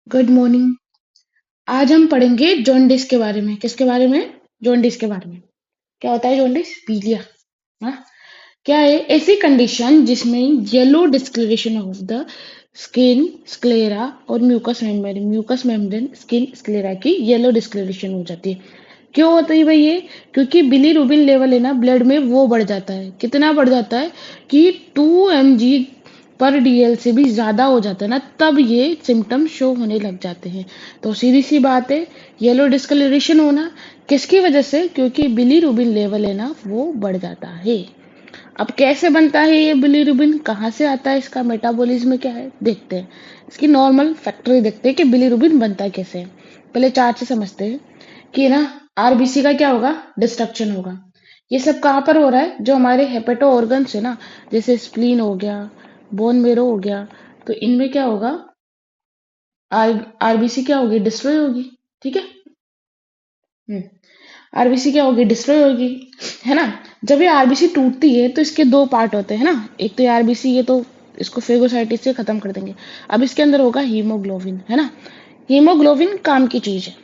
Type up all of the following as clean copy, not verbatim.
Good morning. आज हम पढ़ेंगे जॉन्डिस के बारे में। किसके बारे में? जॉन्डिस के बारे में। क्या होता है जॉन्डिस? पीलिया। हाँ। क्या है? ऐसी कंडीशन जिसमें yellow discoloration of the skin sclera और म्यूकस मेम्ब्रेन स्किन स्क्लेरा की येलो डिस्कलरेशन हो जाती है। क्यों होती है भाई ये? क्योंकि बिलीरुबिन लेवल है ना ब्लड में, वो बढ़ जाता है। कितना बढ़ जाता है? कि 2 mg पर डीएल से भी ज्यादा हो जाता है ना, तब ये सिम्टम शो होने लग जाते हैं। तो सीधी सी बात है, येलो डिस्कलरेशन होना किसकी वजह से? क्योंकि बिलीरुबिन लेवल है ना वो बढ़ जाता है। अब कैसे बनता है ये बिलीरुबिन, कहाँ से आता है, इसका मेटाबॉलिज्म क्या है, देखते हैं। इसकी नॉर्मल फैक्टरी देखते हैं कि बिलीरुबिन बनता कैसे है। पहले चार्ट से समझते हैं कि ना आरबीसी का क्या होगा? डिस्ट्रक्शन होगा। ये सब कहाँ पर हो रहा है? जो हमारे हेपेटो ऑर्गन्स है ना, जैसे स्प्लीन हो गया, बोन मेरो हो गया, तो इनमें क्या होगा? आरबीसी क्या होगी? डिस्ट्रॉय होगी। ठीक है। हम्म। आरबीसी क्या होगी? डिस्ट्रॉय होगी, है ना। जब ये आरबीसी टूटती है तो इसके दो पार्ट होते हैं ना। एक तो ये आरबीसी, ये तो इसको फेगोसाइटिस से खत्म कर देंगे। अब इसके अंदर होगा हीमोग्लोबिन, है ना। हीमोग्लोबिन काम की चीज है।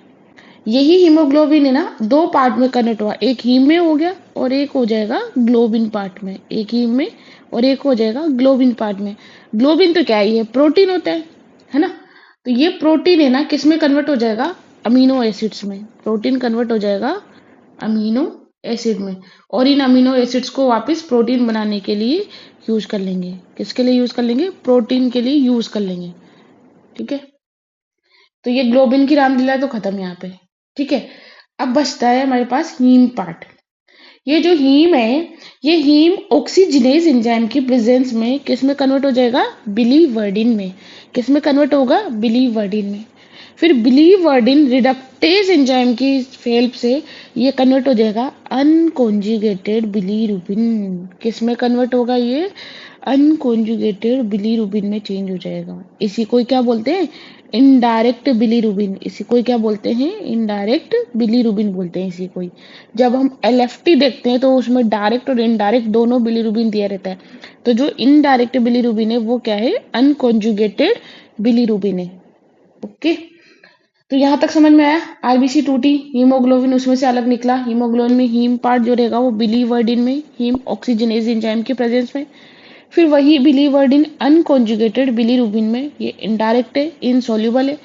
यही हीमोग्लोबिन है ना, दो पार्ट में कन्वर्ट हुआ, एक हीम में हो गया और एक हो जाएगा ग्लोबिन पार्ट में। एक हीम में और एक हो जाएगा ग्लोबिन पार्ट में। ग्लोबिन तो क्या है? ये प्रोटीन होता है ना। तो ये प्रोटीन है ना किस में कन्वर्ट हो जाएगा? अमीनो एसिड्स में। प्रोटीन कन्वर्ट हो जाएगा अमीनो एसिड में। और इन अमीनो एसिड्स को वापस प्रोटीन बनाने के लिए यूज कर लेंगे। किसके लिए यूज कर लेंगे? प्रोटीन के लिए यूज कर लेंगे। ठीक है। तो ये ग्लोबिन की रामलीला तो खत्म यहाँ पे। ठीक है। अब बचता है हमारे पास हीम पार्ट। ये जो हीम है, ये हीम ऑक्सीजनेज एंजाइम की प्रेजेंस में किस में कन्वर्ट हो जाएगा? बिलीवर्डिन में। किस में कन्वर्ट होगा? बिलीवर्डिन में। फिर बिलीवर्डिन रिडक्टेज एंजाइम की हेल्प से ये कन्वर्ट हो जाएगा अनकॉन्जुगेटेड बिलीरुबिन। किस में कन्वर्ट होगा ये? अनकॉन्जुगेटेड बिलीरुबिन में चेंज हो जाएगा। इसी को क्या बोलते हैं? Indirect bilirubin. इसी को क्या बोलते हैं? इनडायरेक्ट बिलीरुबिन बोलते हैं इसी को। जब हम एलएफटी देखते हैं तो उसमें डायरेक्ट और इनडायरेक्ट दोनों बिलीरुबिन दिया रहता है। तो जो इनडायरेक्ट बिलीरुबिन है वो क्या है? अनकॉन्जुगेटेड बिलीरुबिन है। ओके। तो यहाँ तक समझ में आया? आरबीसी टूटी, हीमोग्लोबिन उसमें से अलग निकला। हीमोग्लोबिन में हीम पार्ट जो रहेगा वो बिलीवर्डिन में, हीम ऑक्सीजनेज एंजाइम की प्रेजेंस में। फिर वही बिलीवर्डिन अनकॉन्जुगेटेड बिलीरुबिन में, ये इनडायरेक्ट है, इनसोल्यूबल है।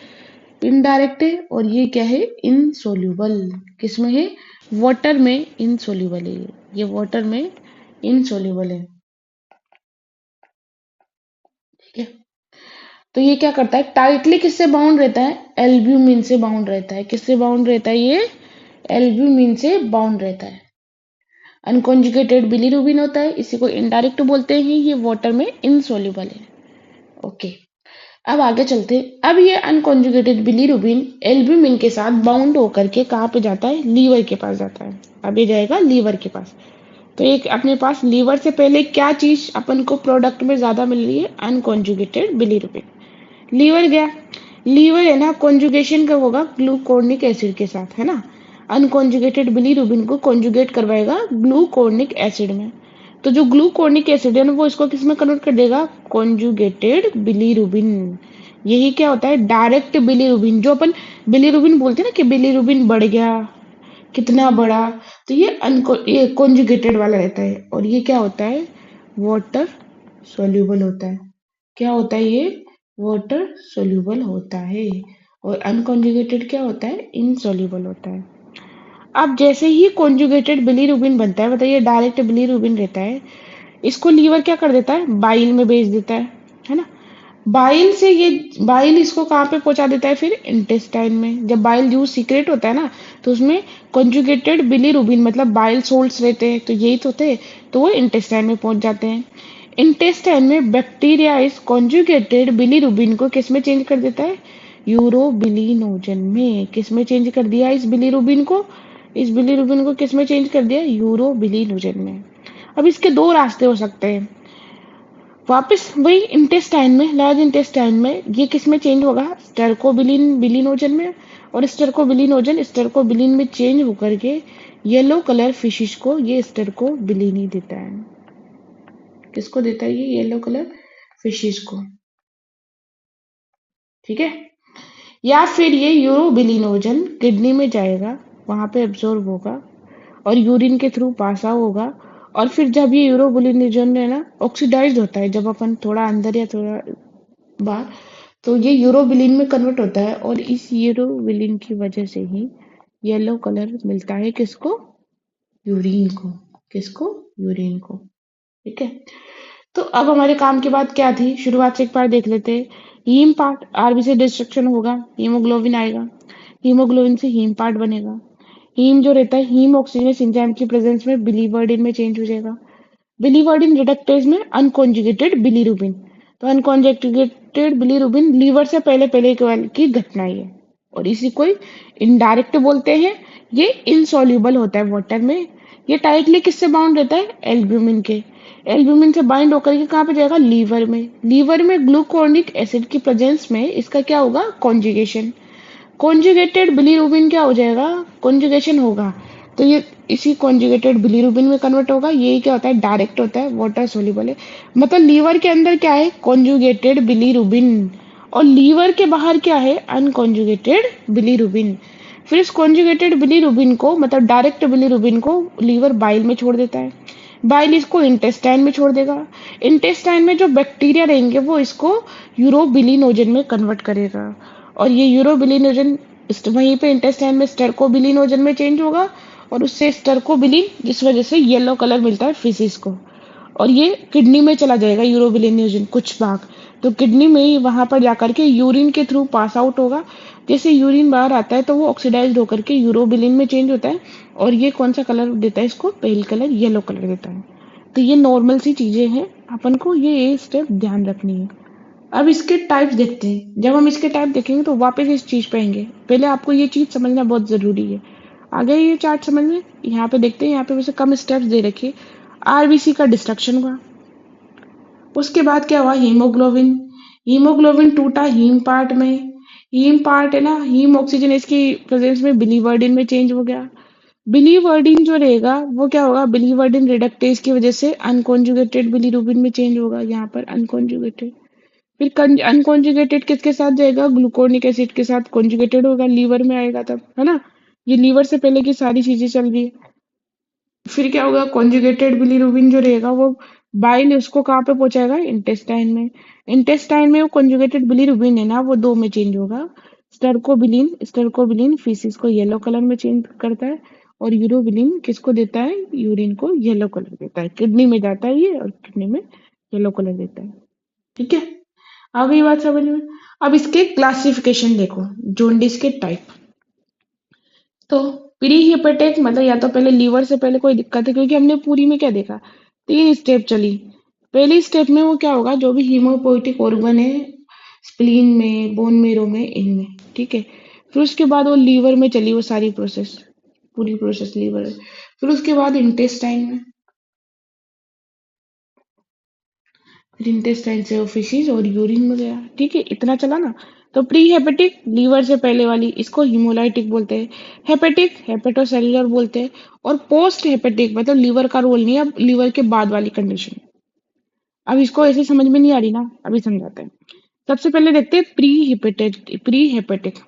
इनडायरेक्ट है और ये क्या है? इनसोल्यूबल। किसमें है? वाटर में इनसोल्यूबल है। ये वाटर में इनसोल्यूबल है। ठीक है। तो ये क्या करता है? टाइटली किससे बाउंड रहता है? एल्ब्यूमिन से बाउंड रहता है। किससे बाउंड रहता है ये? एल्ब्यूमिन से बाउंड रहता है। अनकॉन्जुगेटेड बिलीरुबिन होता है, इसी को इनडायरेक्ट बोलते हैं। ये वाटर में इनसोल्यूबल है। ओके। अब आगे चलते हैं। अब ये अनकॉन्जुगेटेड बिलीरुबिन एल्ब्यूमिन के साथ बाउंड होकर के कहाँ पे जाता है? लीवर के पास जाता है। अब ये जाएगा लीवर के पास। तो एक अपने पास लीवर से पहले क्या चीज अपन को प्रोडक्ट में ज्यादा मिल रही है? Unconjugated bilirubin. लीवर गया। लीवर है ना, कॉन्जुगेशन कब होगा? ग्लूकोनिक एसिड के साथ, है ना। अनकॉन्जुगेटेड बिलीरुबिन को कॉन्जुगेट करवाएगा ग्लूकोनिक एसिड में। तो जो ग्लूकोनिक एसिड है ना वो इसको किस में कन्वर्ट कर देगा? Conjugated bilirubin. यही क्या होता है? Direct bilirubin. जो अपन बिलीरुबिन बोलते हैं ना कि बिलीरुबिन बढ़ गया, कितना बड़ा, तो ये कॉन्जुगेटेड वाला रहता है। और ये क्या होता है? वाटर सोल्यूबल होता है। क्या होता है ये? वाटर सोल्यूबल होता है। और अनकॉन्जुगेटेड क्या होता है? इनसोल्यूबल होता है। अब जैसे ही कॉन्जुगेटेड बिलीरुबिन बनता है, बताइए डायरेक्ट बिलीरुबिन रहता है, इसको लीवर क्या कर देता है? बाइल में भेज देता है ना। बाइल से ये बाइल इसको कहाँ पे पहुंचा देता है? फिर इंटेस्टाइन में। जब बाइल जूस सीक्रेट होता है ना, तो उसमें कॉन्जुगेटेड बिलीरुबिन मतलब बाइल सोल्ट्स रहते हैं, तो यही तो थे। तो वो इंटेस्टाइन में पहुंच जाते हैं। इंटेस्टाइन में बैक्टीरिया इस कॉन्जुगेटेड बिलीरुबिन को किस में चेंज कर देता है? यूरोबिलिनोजन में। किस में चेंज कर दिया इस बिलीरुबिन को? इस बिलीरुबिन को किस में चेंज कर दिया? यूरोबिलिनोजन में। अब इसके दो रास्ते हो सकते हैं। वापस वही इंटेस्टाइन में, लार्ज इंटेस्टाइन में, ये किस में चेंज होगा? स्टर्कोबिलिन बिलिनोजन में। और स्टर्कोबिलिन में चेंज होकर के येलो कलर फिशिस को ये स्टर्कोबिलिन ही देता है। किसको देता है? ये येलो कलर फिशिस को। ठीक है। या फिर ये यूरोबिलिनोजन किडनी में जाएगा, वहां पे एब्जॉर्ब होगा और यूरिन के थ्रू पास आउट होगा। और फिर जब ये यूरोबिलिनोजन है ना ऑक्सीडाइज होता है, जब अपन थोड़ा अंदर या थोड़ा बाहर, तो ये यूरोबिलिन में कन्वर्ट होता है और इस यूरोबिलिन की वजह से ही येलो कलर मिलता है किसको? यूरिन को। किसको? यूरिन को। ठीक है। तो अब हमारे काम की बात क्या थी, शुरुआत से एक बार देख लेते हैं। हीम पार्ट, आरबी से डिस्ट्रक्शन होगा, हीमोग्लोबिन आएगा, हीमोग्लोबिन से हीम पार्ट बनेगा। हीम जो रहता है, हीम ऑक्सीजनेस एंजाइम की प्रेजेंस में बिलीवर्डिन में चेंज हो जाएगा। बिलीवर्डिन रिडक्टेज में अनकॉन्जुगेटेड बिलीरुबिन। तो अनकॉन्जुगेटेड बिलीरुबिन लीवर से पहले पहले की घटना ही है और इसी को इनडायरेक्ट बोलते हैं। ये इनसॉल्युबल होता है वाटर में। ये टाइटली किससे बाउंड रहता है? एल्ब्यूमिन के। एल्ब्यूमिन से बाइंड होकर के कहाँ पे जाएगा? लीवर में। लीवर में ग्लूकोनिक एसिड की प्रेजेंस में इसका क्या होगा? कॉन्जुगेशन। कॉन्जुगेटेड बिलीरुबिन क्या हो जाएगा? कॉन्जुगेशन होगा तो ये इसी कॉन्जुगेटेड बिलीरुबिन में कन्वर्ट होगा। यही क्या होता है? डायरेक्ट होता है, वाटर सोल्यूबल है। मतलब लीवर के अंदर क्या है? कॉन्जुगेटेड बिलीरुबिन और लीवर के बाहर क्या है? Unconjugated bilirubin. फिर इस कॉन्जुगेटेड बिलीरुबिन को, मतलब डायरेक्ट बिलीरुबिन को, लीवर बाइल में छोड़ देता है। बाइल इसको इंटेस्टाइन में छोड़ देगा। इंटेस्टाइन में जो बैक्टीरिया रहेंगे वो इसको यूरोबिलिनोजन में कन्वर्ट करेगा और ये यूरोबिलिनोजन वहीं पे इंटेस्टाइन में स्टर्कोबिलिनोजन में चेंज होगा और उससे स्टर्कोबिलिन, जिस वजह से येलो कलर मिलता है फिसिस को। और ये किडनी में चला जाएगा यूरोबिलिनोजन कुछ भाग। तो किडनी में ही वहां पर जाकर के यूरिन के थ्रू पास आउट होगा। जैसे यूरिन बाहर आता है तो वो ऑक्सीडाइज्ड होकर के यूरोबिलिन में चेंज होता है और ये कौन सा कलर देता है इसको? पेल कलर, येलो कलर देता है। तो ये नॉर्मल सी चीजें हैं, अपन को ये स्टेप ध्यान रखनी है। अब इसके टाइप्स देखते हैं। जब हम इसके टाइप देखेंगे तो वापस इस चीज पे आएंगे। पहले आपको ये चीज समझना बहुत जरूरी है। आगे ये चार्ट समझ में, यहाँ पे देखते हैं, यहाँ पे वैसे कम स्टेप्स दे रखे। आरबीसी का डिस्ट्रक्शन हुआ, उसके बाद क्या हुआ? हीमोग्लोबिन। हीमोग्लोबिन टूटा हीम पार्ट में। हीम पार्ट है ना, हीम ऑक्सीजन इसकी प्रेजेंस में बिलीवर्डिन में चेंज हो गया। बिलीवर्डिन जो रहेगा वो क्या होगा? बिलीवर्डिन रिडक्टेज की वजह से अनकॉन्जुगेटेड बिलीरुबिन में चेंज होगा, यहाँ पर अनकॉन्जुगेटेड। फिर अनकॉन्जुगेटेड किसके साथ जाएगा? ग्लूकोनिक एसिड के साथ कॉन्जुगेटेड होगा, लीवर में आएगा तब, है ना। ये लीवर से पहले की सारी चीजें चल रही है। फिर क्या होगा? कॉन्जुगेटेड बिलीरुबिन जो रहेगा वो बाइल उसको कहाँ पे पहुंचाएगा? इंटेस्टाइन में। इंटेस्टाइन में वो कॉन्जुगेटेड बिलीरुबिन है ना, वो दो में चेंज होगा। स्टर्कोबिलिन, स्टर्कोबिलिन फीसिस को येलो कलर में चेंज करता है और यूरोबिलिन किसको देता है? यूरिन को येलो कलर देता है। किडनी में जाता है ये और किडनी में येलो कलर देता है। ठीक है, आ गई बात समझ में। अब इसके क्लासिफिकेशन देखो, जोंडिस के टाइप। तो प्री हेपेटिक मतलब या तो पहले लीवर से पहले कोई दिक्कत है, क्योंकि हमने पूरी में क्या देखा? 3 स्टेप चली। पहली स्टेप में वो क्या होगा? जो भी हीमोपोइटिक ऑर्गन है, स्प्लीन में, बोन मेरो में, इनमें। ठीक है। फिर उसके बाद वो लीवर में चली वो सारी प्रोसेस, पूरी प्रोसेस लीवर में। फिर उसके बाद इंटेस्टाइन में, फिर इंटेस्टाइन से फिशीज और यूरिन में गया। ठीक है, इतना चला ना। तो प्री हेपेटिक लीवर से पहले वाली, इसको हीमोलाइटिक बोलते हैं। हेपेटिक हेपेटोसेलुलर बोलते हैं। और पोस्ट हेपेटिक मतलब लीवर का रोल नहीं है, अब लीवर के बाद वाली कंडीशन। अब इसको ऐसे समझ में नहीं आ रही ना, अभी समझाते हैं। सबसे पहले देखते हैं pre hepatic. Pre hepatic,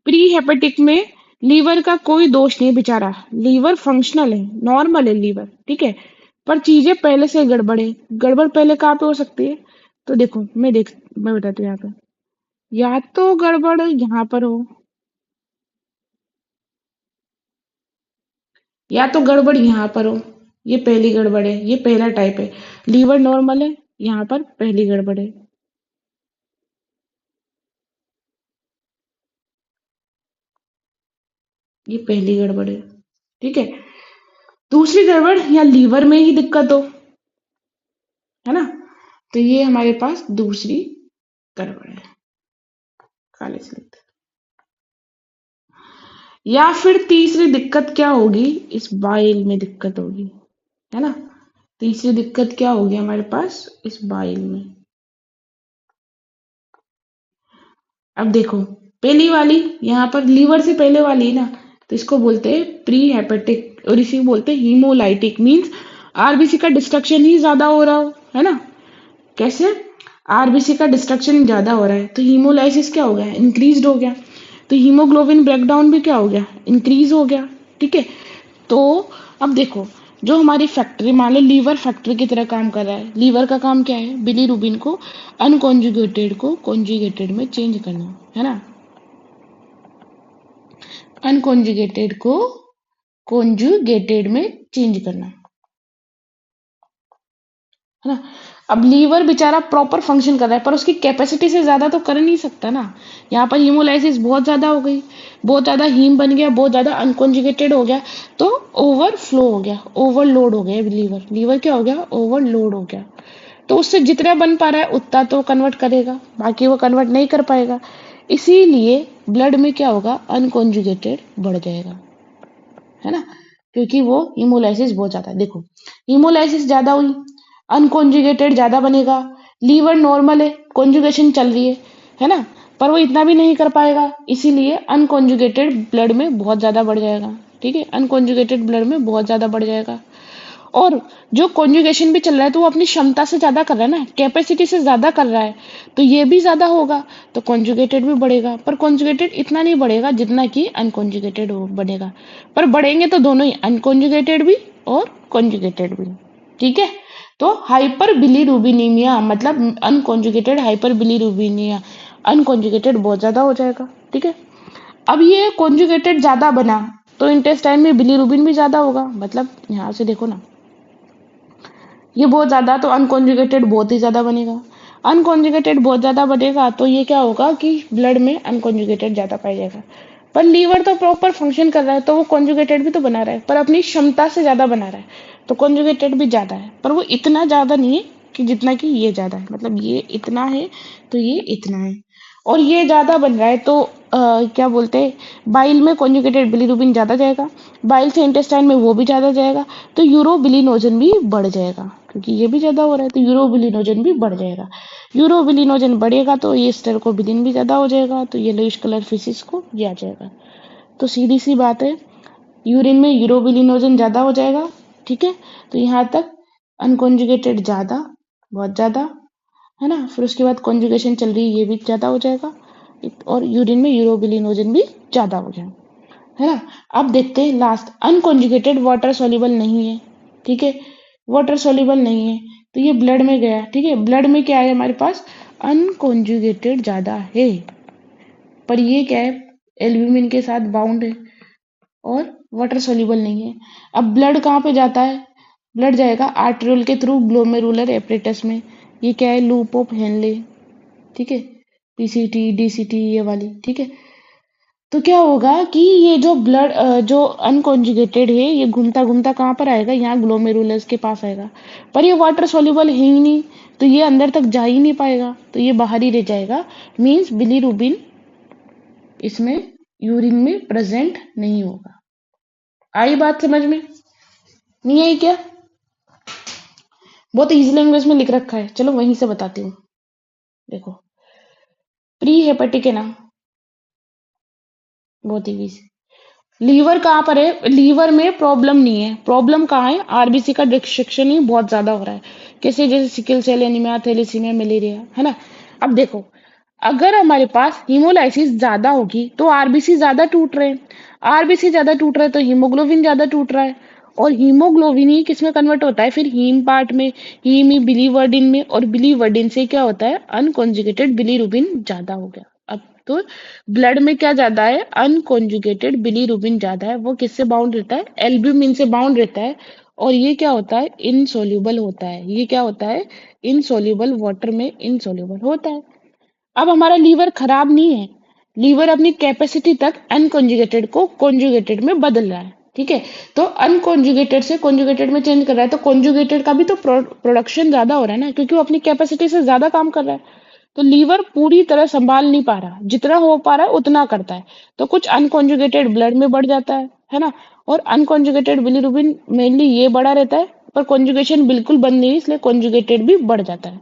pre hepatic में लीवर का कोई दोष नहीं बेचारा, लीवर फंक्शनल है, नॉर्मल है लीवर। ठीक है, पर चीजें पहले से गड़बड़ है। गड़बड़ पहले कहाँ पे हो सकती है? तो देखो, मैं बताती हूँ यहाँ पे। या तो गड़बड़ यहाँ पर हो, या तो गड़बड़ यहाँ पर हो। ये पहली गड़बड़ है, ये पहला टाइप है। लीवर नॉर्मल है, यहाँ पर पहली गड़बड़ है। ये पहली गड़बड़ है। ठीक है। दूसरी गड़बड़, या लीवर में ही दिक्कत हो, है ना। तो ये हमारे पास दूसरी गड़बड़ है। काले से लिखते हैं। या फिर तीसरी दिक्कत क्या होगी? इस बाइल में दिक्कत होगी, है ना। तीसरी दिक्कत क्या होगी हमारे पास? इस बाइल में। अब देखो, पहली वाली यहाँ पर लीवर से पहले वाली है ना, तो इसको बोलते हैं प्री हेपेटिक और इसी को बोलते हैं हीमोलाइटिक। मीन्स आरबीसी का डिस्ट्रक्शन ही ज्यादा हो रहा हो, है ना। कैसे? आरबीसी का डिस्ट्रक्शन ज्यादा हो रहा है तो हीमोलाइसिस क्या हो गया? इंक्रीज्ड हो गया। तो हीमोग्लोबिन ब्रेकडाउन भी क्या हो गया, इंक्रीज हो गया। ठीक है, तो अब देखो, जो हमारी फैक्ट्री मान लो लीवर फैक्ट्री की तरह काम कर रहा है। लीवर का काम क्या है, बिलीरुबिन को अनकॉन्जुगेटेड को कॉन्जुगेटेड में चेंज करना, है ना। अनकॉन्जुगेटेड को कॉन्जुगेटेड में चेंज करना, है ना। अब लीवर बेचारा प्रॉपर फंक्शन कर रहा है, पर उसकी कैपेसिटी से ज्यादा तो कर नहीं सकता ना। यहाँ पर हीमोलाइसिस बहुत ज्यादा हो गई, बहुत ज्यादा हीम बन गया, बहुत ज्यादा अनकॉन्जुगेटेड हो गया, तो ओवरफ्लो हो गया, ओवरलोड हो गया लीवर। लीवर क्या हो गया, ओवरलोड हो गया। तो उससे जितना बन पा रहा है उतना तो कन्वर्ट करेगा, बाकी वो कन्वर्ट नहीं कर पाएगा। इसीलिए ब्लड में क्या होगा, अनकॉन्जुगेटेड बढ़ जाएगा, है ना। क्योंकि वो हीमोलाइसिस बहुत ज्यादा है। देखो, हीमोलाइसिस ज्यादा हुई, अनकॉन्जुगेटेड ज्यादा बनेगा। लीवर नॉर्मल है, कॉन्जुगेशन चल रही है ना, पर वो इतना भी नहीं कर पाएगा, इसीलिए अनकॉन्जुगेटेड ब्लड में बहुत ज्यादा बढ़ जाएगा। ठीक है, अनकॉन्जुगेटेड ब्लड में बहुत ज्यादा बढ़ जाएगा। और जो कॉन्जुगेशन भी चल रहा है तो वो अपनी क्षमता से ज्यादा कर रहा है ना, कैपेसिटी से ज्यादा कर रहा है, तो ये भी ज्यादा होगा, तो कॉन्जुगेटेड भी बढ़ेगा। पर कॉन्जुगेटेड इतना नहीं बढ़ेगा जितना कि अनकॉन्जुगेटेड बढ़ेगा, पर बढ़ेंगे तो दोनों ही, अनकॉन्जुगेटेड भी और कॉन्जुगेटेड भी। ठीक है, तो हाइपर बिलीरुबिनीमिया मतलब अनकॉन्जुगेटेड हाइपर बिलीरुबिनिया, अनकॉन्जुगेटेड बहुत ज्यादा हो जाएगा। ठीक है, अब ये कॉन्जुगेटेड ज्यादा बना तो इंटेस्टाइन में बिलीरुबिन भी ज्यादा होगा, मतलब यहाँ से देखो ना, ये बहुत ज्यादा, तो अनकॉन्जुगेटेड बहुत ही ज्यादा बनेगा। अनकॉन्जुगेटेड बहुत ज्यादा बनेगा तो ये क्या होगा कि ब्लड में अनकॉन्जुगेटेड ज्यादा पाया जाएगा। पर लीवर तो प्रॉपर फंक्शन कर रहा है, तो वो कॉन्जुगेटेड भी तो बना रहा है, पर अपनी क्षमता से ज्यादा बना रहा है, तो कॉन्जुगेटेड भी ज्यादा है, पर वो इतना ज्यादा नहीं है कि जितना कि ये ज्यादा है। मतलब ये इतना है तो ये इतना है, और ये ज्यादा बन रहा है तो क्या बोलते हैं, बाइल में कॉन्जुगेटेड बिलीरुबिन ज्यादा जाएगा, बाइल से इंटेस्टाइन में वो भी ज्यादा जाएगा, तो यूरोबिलिनोजन भी बढ़ जाएगा, क्योंकि ये भी ज्यादा हो रहा है तो यूरोबिलिनोजन भी बढ़ जाएगा। यूरोबिलिनोजन बढ़ेगा तो ये स्टेरोकोबिलिन भी ज्यादा हो जाएगा, तो येलोइश कलर फिशिस को ये आ जाएगा। तो सीधी सी बात है, यूरिन में यूरोबिलिनोजन ज्यादा हो जाएगा। ठीक है, तो यहाँ तक अनकॉन्जुगेटेड ज्यादा, बहुत ज्यादा, है ना। फिर उसके बाद कॉन्जुगेशन चल रही है, ये भी ज्यादा हो जाएगा, और यूरिन में यूरोबिलिनोजन भी ज्यादा हो जाएगा, है ना। अब देखते हैं लास्ट, अनकॉन्जुगेटेड वाटर सोल्यूबल नहीं है। ठीक है, वाटर सोल्यूबल नहीं है तो ये ब्लड में गया। ठीक है, ब्लड में क्या है हमारे पास, अनकॉन्जुगेटेड ज्यादा है, पर ये क्या है, एल्ब्यूमिन के साथ बाउंड है और वाटर सोल्यूबल नहीं है। अब ब्लड कहाँ पे जाता है, ब्लड जाएगा आर्टेरियल के थ्रू ग्लोमेरुलर एपरेटस में, ये क्या है, लूप ऑफ हेनले। ठीक है, पीसीटी डीसीटी ये वाली। ठीक है, तो क्या होगा कि ये जो ब्लड जो अनकॉन्जुगेटेड है ये घूमता घूमता कहाँ पर आएगा, यहाँ ग्लोमेरुलस के पास आएगा, पर ये वाटर सोल्यूबल है ही नहीं, तो ये अंदर तक जा ही नहीं पाएगा, तो ये बाहर ही रह जाएगा। मीन्स बिलीरुबिन इसमें यूरिन में प्रेजेंट नहीं होगा। आई बात समझ में, नहीं आई क्या? बहुत इजी लैंग्वेज में लिख रखा है, चलो वहीं से बताती हूँ। देखो, प्री हेपेटिक है ना, बहुत इजी। लीवर कहाँ पर है, लीवर में प्रॉब्लम नहीं है, प्रॉब्लम कहाँ है, आरबीसी का डिस्ट्रक्शन ही बहुत ज्यादा हो रहा है, कैसे, जैसे sickle cell anaemia, thalassaemia, malaria, है ना। अब देखो, अगर हमारे पास हीमोलाइसिस ज्यादा होगी तो आरबीसी ज्यादा टूट रहे हैं, आरबीसी ज्यादा टूट रहा है तो हीमोग्लोबिन ज्यादा टूट रहा है, और हीमोग्लोबिन ही किसमें कन्वर्ट होता है फिर, हीम पार्ट में, हीम ही बिलीवर्डिन में, और बिलीवर्डिन से क्या होता है, अनकॉन्जुगेटेड बिलीरुबिन ज्यादा हो गया। अब तो ब्लड में क्या ज्यादा है, अनकॉन्जुगेटेड बिलीरुबिन ज्यादा है, वो किससे बाउंड रहता है, एल्ब्यूमिन से बाउंड रहता है, और ये क्या होता है, इनसोल्यूबल होता है, ये क्या होता है, इनसोल्यूबल, वाटर में इनसोल्यूबल होता है। अब हमारा लीवर खराब नहीं है, लीवर अपनी कैपेसिटी तक अनकॉन्जुगेटेड को कॉन्जुगेटेड में बदल रहा है। ठीक है, तो अनकॉन्जुगेटेड से कॉन्जुगेटेड में चेंज कर रहा है, तो कॉन्जुगेटेड का भी तो प्रोडक्शन ज्यादा हो रहा है ना, क्योंकि वो अपनी कैपेसिटी से ज्यादा काम कर रहा है, तो लीवर पूरी तरह संभाल नहीं पा रहा, जितना हो पा रहा है उतना करता है, तो कुछ अनकॉन्जुगेटेड ब्लड में बढ़ जाता है ना। और अनकॉन्जुगेटेड बिलीरुबिन मेनली ये बढ़ा रहता है, पर कॉन्जुगेशन बिल्कुल बंद नहीं, इसलिए कॉन्जुगेटेड भी बढ़ जाता है।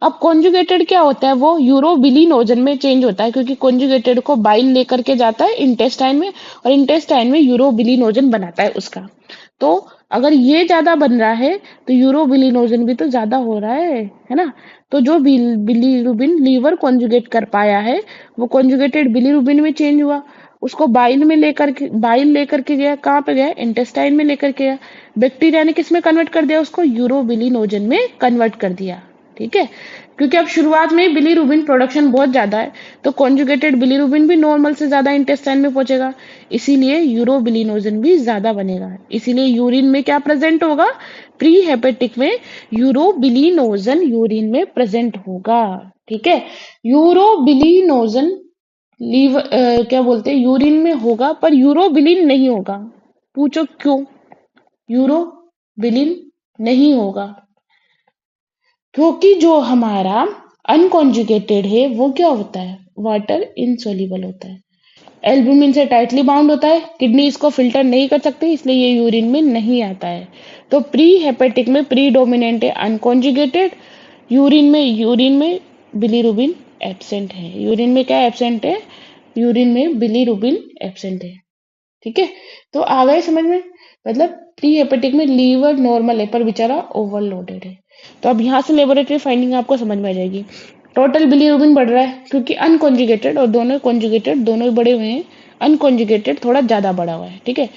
अब कॉन्जुगेटेड क्या होता है, वो यूरोबिलिनोजन में चेंज होता है, क्योंकि कॉन्जुगेटेड को बाइल लेकर के जाता है इंटेस्टाइन में, और इंटेस्टाइन में यूरोबिलिनोजन बनाता है उसका, तो अगर ये ज्यादा बन रहा है तो यूरोबिलिनोजन भी तो ज्यादा हो रहा है ना। तो जो बिलीरुबिन लीवर कॉन्जुगेट कर पाया है वो कॉन्जुगेटेड बिलीरुबिन में चेंज हुआ, उसको बाइल लेकर के गया, कहाँ पे गया, इंटेस्टाइन में लेकर के गया। बैक्टीरिया ने किस में कन्वर्ट कर दिया, उसको यूरोबिलिनोजन में कन्वर्ट कर दिया। ठीक है, क्योंकि अब शुरुआत में बिलीरुबिन प्रोडक्शन बहुत ज्यादा है, तो कॉन्जुगेटेड बिलीरुबिन भी नॉर्मल से ज्यादा इंटेस्टाइन में पहुंचेगा, इसीलिए यूरोबिलिनोजन भी ज्यादा बनेगा। इसीलिए यूरिन में क्या प्रेजेंट होगा, प्री हेपेटिक में यूरोबिलिनोजन यूरिन में प्रेजेंट होगा। ठीक है, यूरोबिलिनोजन लीवर क्या बोलते हैं यूरिन में होगा, पर यूरोबिलिन नहीं होगा। पूछो क्यों यूरोबिलिन नहीं होगा, क्योंकि जो हमारा अनकॉन्जुगेटेड है वो क्या होता है, वाटर इनसोल्यूबल होता है, एल्ब्यूमिन से टाइटली बाउंड होता है, किडनी इसको फिल्टर नहीं कर सकती, इसलिए ये यूरिन में नहीं आता है। तो प्री हेपेटिक में प्री डोमिनेंट है अनकॉन्जुगेटेड, यूरिन में बिलीरुबिन एब्सेंट है। यूरिन में क्या एब्सेंट है, यूरिन में बिलीरुबिन एब्सेंट है। ठीक है, तो आ गए समझ में, मतलब प्री हेपेटिक में लीवर नॉर्मल है पर बेचारा ओवरलोडेड है। तो अब यहाँ से लेबोरेटरी फाइंडिंग आपको समझ में आ जाएगी। टोटल बिलीरुबिन बढ़ रहा है क्योंकि अनकॉन्जुगेटेड और दोनों कॉन्जुगेटेड दोनों ही बड़े हुए हैं, अनकॉन्जुगेटेड थोड़ा ज्यादा बढ़ा हुआ है। ठीक है,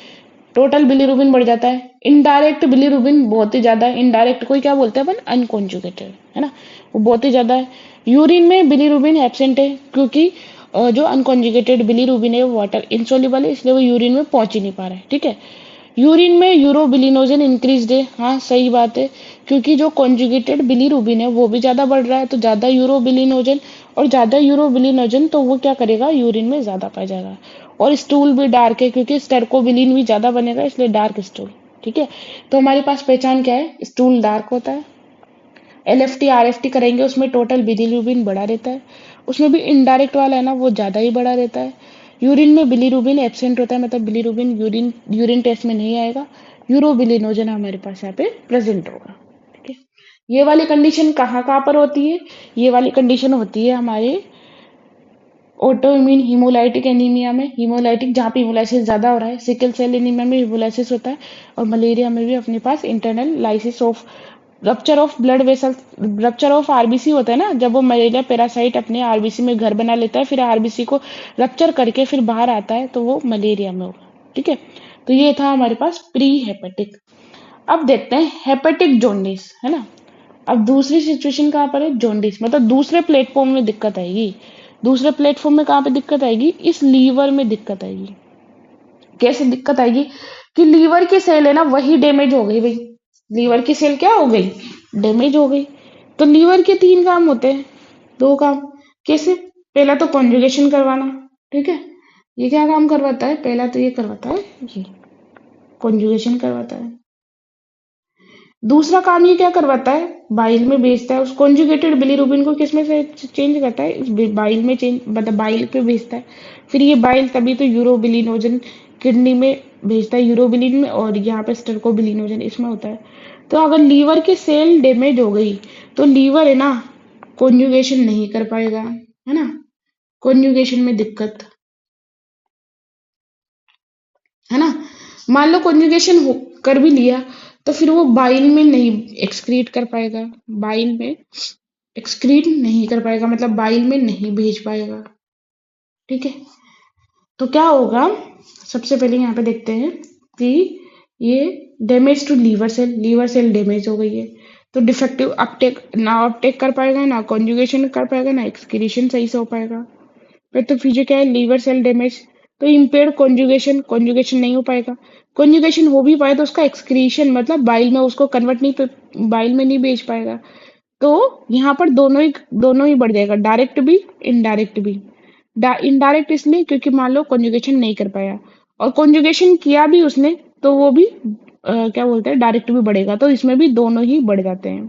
टोटल बिलीरुबिन बढ़ जाता है। इनडायरेक्ट बिलीरुबिन बहुत ही ज्यादा है, इनडायरेक्ट कोई क्या बोलते हैं अपन, अनकॉन्जुगेटेड, है ना, वो बहुत ही ज्यादा है। यूरिन में बिलीरुबिन एब्सेंट है क्योंकि जो अनकॉन्जुगेटेड बिलीरुबिन है वो वाटर इंसोल्यूबल है, इसलिए वो यूरिन में पहुंच ही नहीं पा रहा है। ठीक है, यूरिन में यूरोबिलिनोजन इंक्रीज है, हाँ सही बात है, क्योंकि जो कॉन्जुगेटेड बिलीरुबिन है वो भी ज्यादा बढ़ रहा है, तो ज्यादा यूरोबिलिनोजन, और ज्यादा यूरोबिलिनोजन तो वो क्या करेगा, यूरिन में ज्यादा पाया जाएगा। और स्टूल भी डार्क है क्योंकि स्टेरकोबिलिन भी ज्यादा बनेगा, इसलिए डार्क स्टूल। ठीक है, तो हमारे पास पहचान क्या है, स्टूल डार्क होता है। एलएफटी आरएफटी करेंगे उसमें टोटल बिलीरुबिन बढ़ा रहता है, उसमें भी इनडायरेक्ट वाला है ना वो ज्यादा ही बढ़ा रहता है। यूरिन में बिलीरुबिन एब्सेंट होता है, मतलब बिलीरुबिन यूरिन यूरिन टेस्ट में नहीं आएगा, यूरोबिलिनोजन हमारे पास यहाँ पे प्रेजेंट होगा। ठीक है, ये वाली कंडीशन कहाँ कहाँ पर होती है, ये वाली कंडीशन होती है हमारे ऑटोइम्यून हीमोलाइटिक एनीमिया में, हीमोलाइटिक जहाँ पे हीमोलाइसिस ज्यादा हो रहा है, सिकल सेल एनीमिया में हीमोलाइसिस होता है, और मलेरिया में भी अपने पास internal lysis of rupture of blood vessel, rupture of RBC होता है ना, जब वो मलेरिया पैरासाइट अपने आरबीसी में घर बना लेता है, फिर आरबीसी को रप्चर करके फिर बाहर आता है, तो वो मलेरिया में होगा। ठीक है, तो ये था हमारे पास प्री हेपेटिक। अब देखते हैं हेपेटिक जॉन्डिस, है ना। अब दूसरी सिचुएशन कहाँ पर है, जॉन्डिस, मतलब दूसरे प्लेटफॉर्म में दिक्कत आएगी। दूसरे प्लेटफॉर्म में कहाँ पे दिक्कत आएगी, इस लीवर में दिक्कत आएगी। कैसे दिक्कत आएगी कि लीवर की सेल है ना वही डैमेज हो गई भाई, लीवर की सेल क्या हो गई, डैमेज हो गई। तो लीवर के तीन काम होते हैं, दो काम, कैसे, पहला तो कॉन्जुगेशन करवाना। ठीक है, ये क्या काम करवाता है, पहला तो ये करवाता है, ये कॉन्जुगेशन करवाता है। दूसरा काम ये क्या करवाता है, बाइल में भेजता है, उस कॉन्जुगेटेड बिलीरुबिन को किसमें से चेंज करता है, इस बाइल में चेंज, मतलब बाइल पे भेजता है। फिर ये बाइल तभी तो यूरोबिलिनोजन किडनी में भेजता है, यूरोबिलिन में, और यहाँ पे स्टर्कोबिलिनोजन इसमें होता है। तो अगर लीवर की सेल डैमेज हो गई तो लीवर है ना कॉन्जुगेशन नहीं कर पाएगा, है ना, कॉन्जुगेशन में दिक्कत, है ना। मान लो कॉन्जुगेशन कर भी लिया तो फिर वो बाइल में नहीं एक्सक्रीट कर पाएगा, बाइल में एक्सक्रीट नहीं कर पाएगा, मतलब बाइल में नहीं भेज पाएगा। ठीक है, तो क्या होगा, सबसे पहले यहाँ पे देखते हैं कि ये damage to liver cell damage हो गई है, तो डिफेक्टिव अपटेक, ना अपटेक कर पाएगा, ना कॉन्जुगेशन कर पाएगा, ना एक्सक्रीशन सही से हो पाएगा। फिर तो फिर क्या है, लीवर सेल डैमेज, तो इम्पेयर्ड कॉन्जुगेशन, कॉन्जुगेशन नहीं हो पाएगा। कॉन्जुगेशन हो भी पाए तो उसका एक्सक्रीशन, मतलब बाइल में उसको कन्वर्ट नहीं, बाइल में नहीं भेज पाएगा। तो यहाँ पर दोनों ही बढ़ जाएगा, डायरेक्ट भी इनडायरेक्ट भी। इनडायरेक्ट इसलिए क्योंकि मान लो कॉन्जुगेशन नहीं कर पाया, और कॉन्जुगेशन किया भी उसने तो वो भी क्या बोलते हैं डायरेक्ट भी बढ़ेगा, तो इसमें भी दोनों ही बढ़ जाते हैं।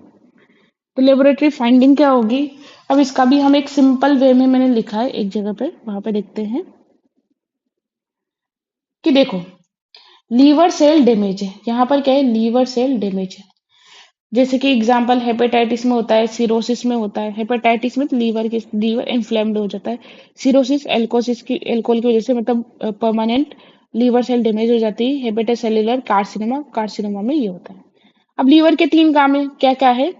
तो लेबोरेटरी फाइंडिंग क्या होगी, अब इसका भी हम एक सिंपल वे में मैंने लिखा है एक जगह पे, वहां पे देखते हैं कि देखो लीवर सेल डैमेज है, यहाँ पर क्या है, लीवर सेल डैमेज है। जैसे कि एग्जांपल हेपेटाइटिस में होता है, सिरोसिस में होता है। हेपेटाइटिस में तो लीवर इन्फ्लेम्ड हो जाता है, सिरोसिस एल्कोसिस की, एल्कोहल की वजह से, मतलब परमानेंट लीवर सेल डैमेज हो जाती है, हेपेटो सेलुलर कार्सिनोमा, कार्सिनोमा में ये होता है। अब लीवर के 3 काम है, क्या क्या है?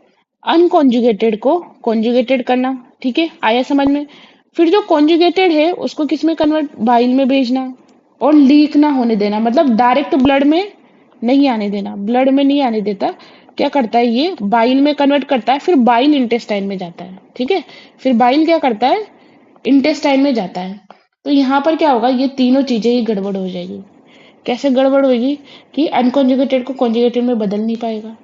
अनकॉन्जुगेटेड को कॉन्जुगेटेड करना, ठीक है, आया समझ में। फिर जो कॉन्जुगेटेड है उसको किस में कन्वर्ट, बाइल में भेजना, और लीक ना होने देना, मतलब डायरेक्ट ब्लड में नहीं आने देना, ब्लड में नहीं आने देता। क्या करता है ये, बाइल में कन्वर्ट करता है, फिर बाइल इंटेस्टाइन में जाता है, ठीक है। फिर बाइल क्या करता है, इंटेस्टाइन में जाता है। तो यहाँ पर क्या होगा, ये तीनों चीजें ही गड़बड़ हो जाएगी। कैसे गड़बड़ होगी कि अनकॉन्जुगेटेड को कॉन्जुगेटेड में बदल नहीं पाएगा,